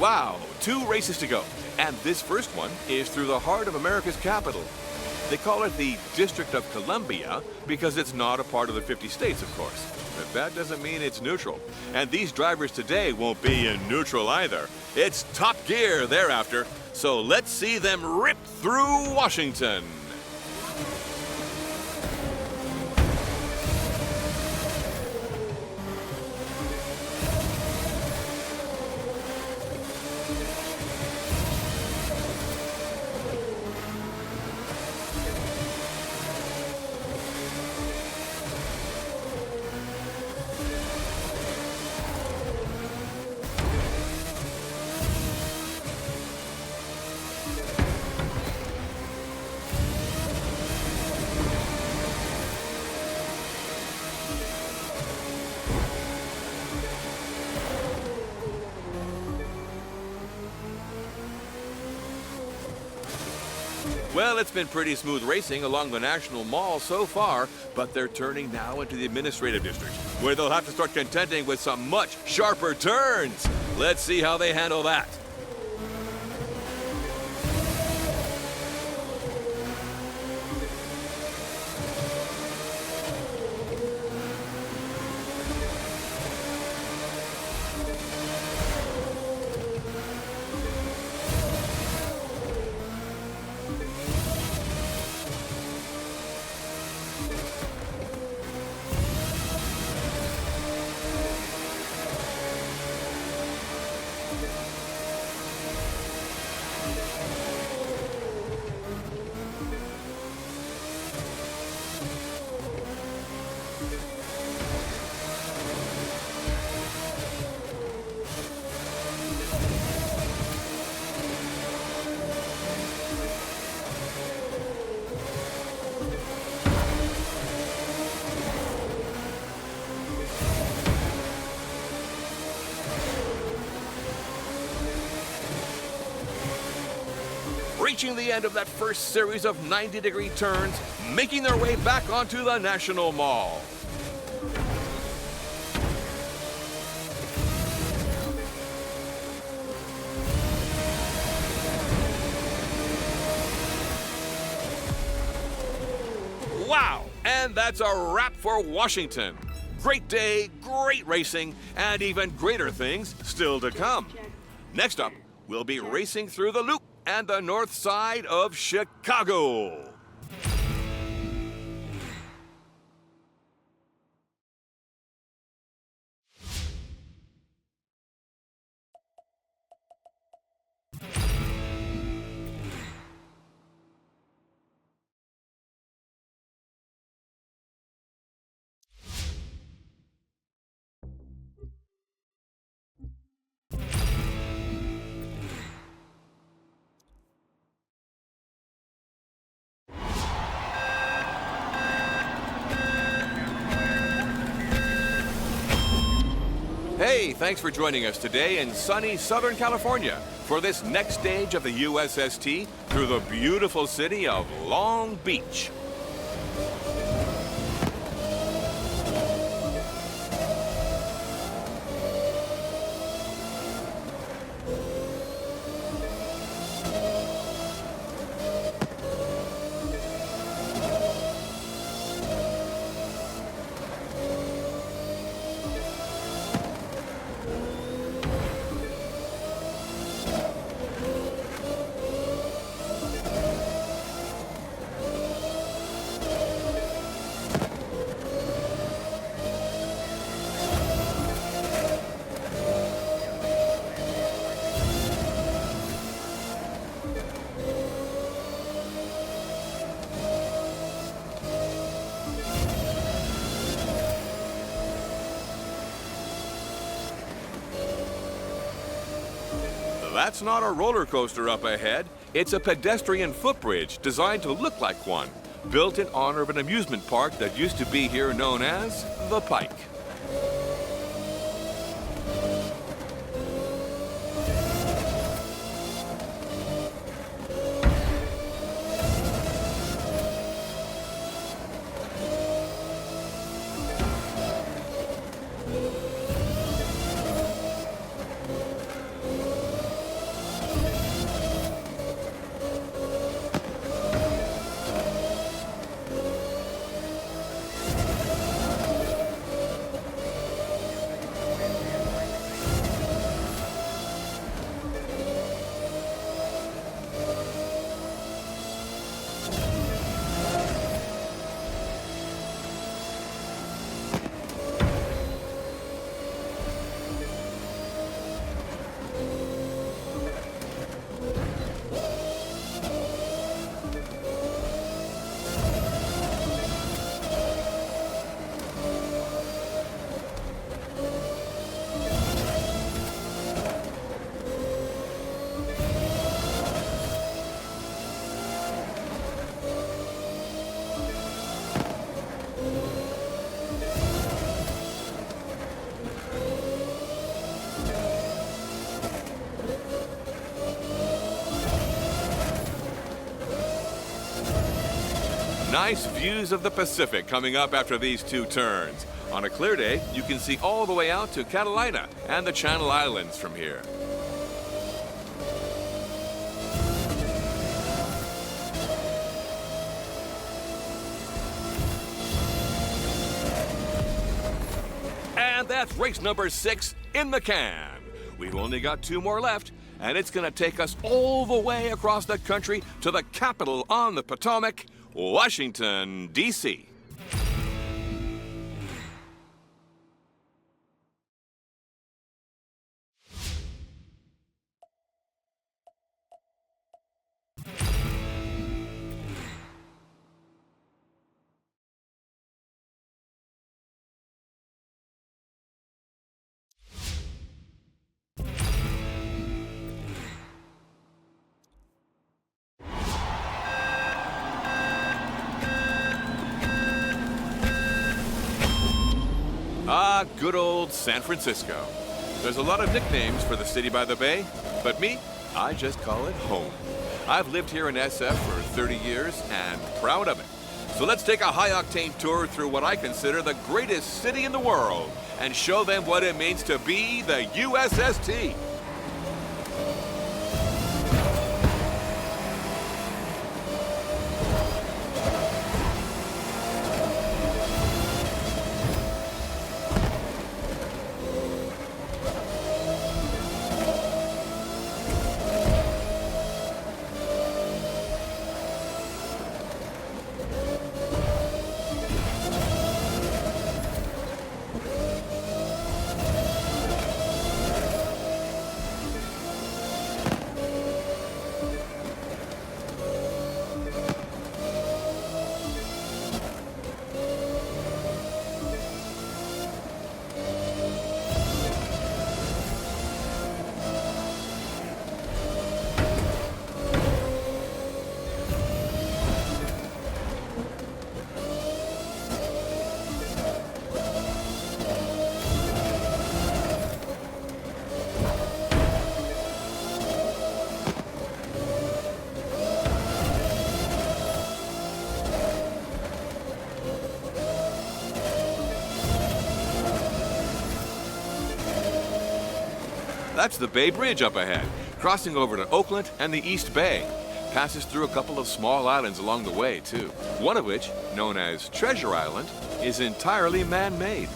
Wow, 2 races to go. And this first one is through the heart of America's capital. They call it the District of Columbia because it's not a part of the 50 states, of course. But that doesn't mean it's neutral. And these drivers today won't be in neutral either. It's top gear thereafter. So let's see them rip through Washington. Well, it's been pretty smooth racing along the National Mall so far, but they're turning now into the Administrative District, where they'll have to start contending with some much sharper turns. Let's see how they handle that. Reaching the end of that first series of 90-degree turns, making their way back onto the National Mall. Wow! And that's a wrap for Washington. Great day, great racing, and even greater things still to come. Next up, we'll be racing through the Loop and the north side of Chicago. Hey, thanks for joining us today in sunny Southern California for this next stage of the USST through the beautiful city of Long Beach. That's not a roller coaster up ahead. It's a pedestrian footbridge designed to look like one, built in honor of an amusement park that used to be here known as the Pike. Nice views of the Pacific coming up after these two turns. On a clear day, you can see all the way out to Catalina and the Channel Islands from here. And that's race number 6 in the can. We've only got 2 more left, and it's going to take us all the way across the country to the capital on the Potomac, Washington, D.C. Ah, good old San Francisco. There's a lot of nicknames for the city by the bay, but me, I just call it home. I've lived here in SF for 30 years and proud of it. So let's take a high-octane tour through what I consider the greatest city in the world and show them what it means to be the USST. That's the Bay Bridge up ahead, crossing over to Oakland and the East Bay. Passes through a couple of small islands along the way, too. One of which, known as Treasure Island, is entirely man-made.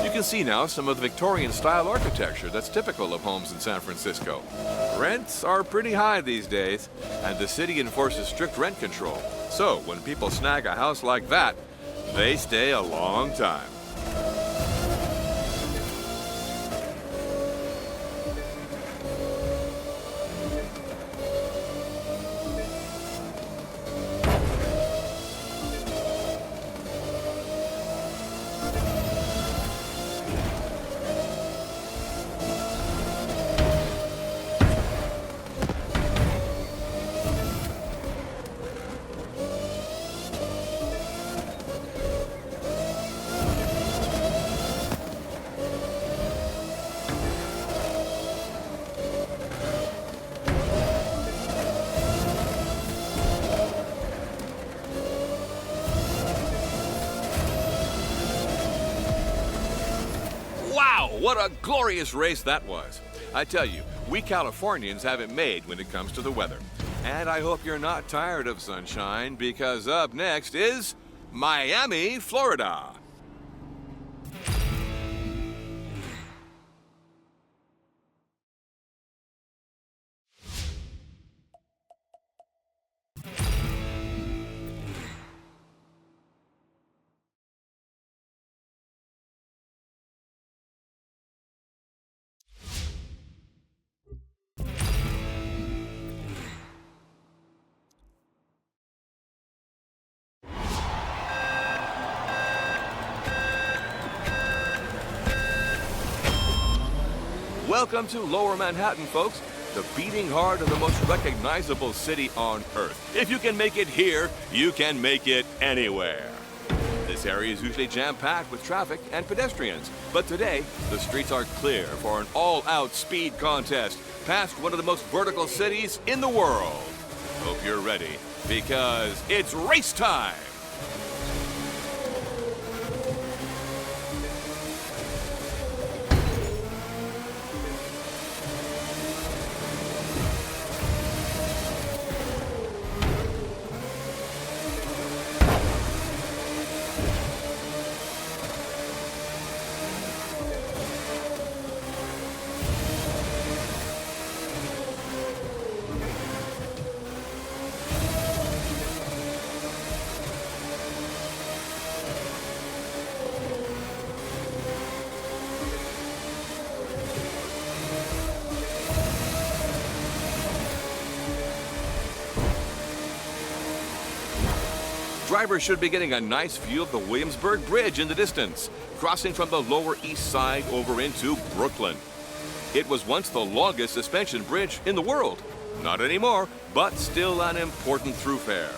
You can see now some of the Victorian-style architecture that's typical of homes in San Francisco. Rents are pretty high these days, and the city enforces strict rent control. So when people snag a house like that, they stay a long time. Wow, what a glorious race that was. I tell you, we Californians have it made when it comes to the weather. And I hope you're not tired of sunshine, because up next is Miami, Florida. Welcome to Lower Manhattan, folks, the beating heart of the most recognizable city on Earth. If you can make it here, you can make it anywhere. This area is usually jam-packed with traffic and pedestrians, but today, the streets are clear for an all-out speed contest past one of the most vertical cities in the world. Hope you're ready, because it's race time! Drivers should be getting a nice view of the Williamsburg Bridge in the distance, crossing from the Lower East Side over into Brooklyn. It was once the longest suspension bridge in the world. Not anymore, but still an important thoroughfare.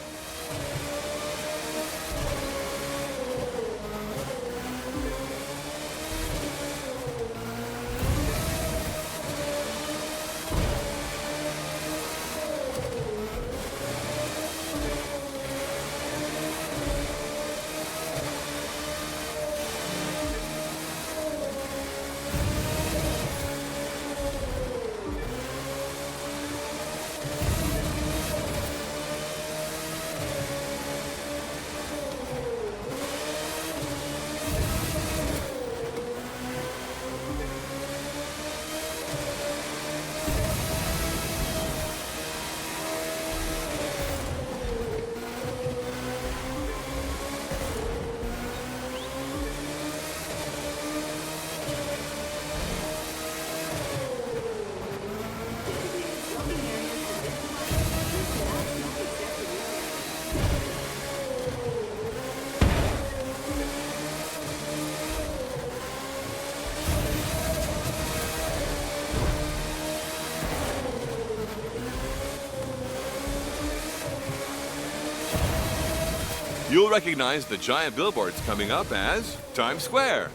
You'll recognize the giant billboards coming up as Times Square.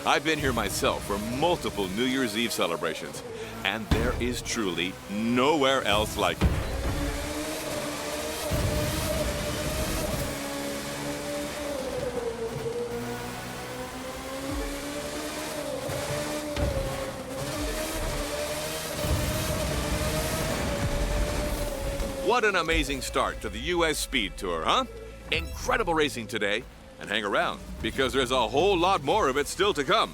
I've been here myself for multiple New Year's Eve celebrations, and there is truly nowhere else like it. What an amazing start to the U.S. Speed Tour, huh? Incredible racing today, and hang around, because there's a whole lot more of it still to come.